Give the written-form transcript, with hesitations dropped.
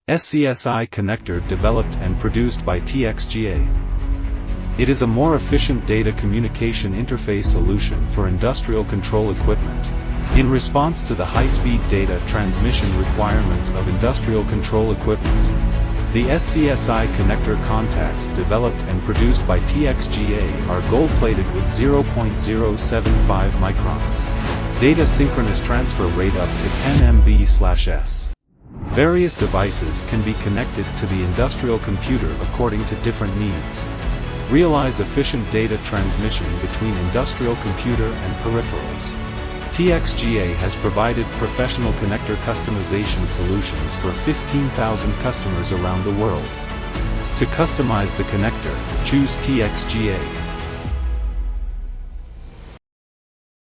SCSI connector developed and produced by TXGA. It is a more efficient data communication interface solution for industrial control equipment. In response to the high-speed data transmission requirements of industrial control equipment, the SCSI connector contacts developed and produced by TXGA are gold-plated with 0.075 microns. Data synchronous transfer rate up to 10 MB/s. Various devices can be connected to the industrial computer according to different needs. Realize efficient data transmission between industrial computer and peripherals. TXGA has provided professional connector customization solutions for 15,000 customers around the world. To customize the connector, choose TXGA.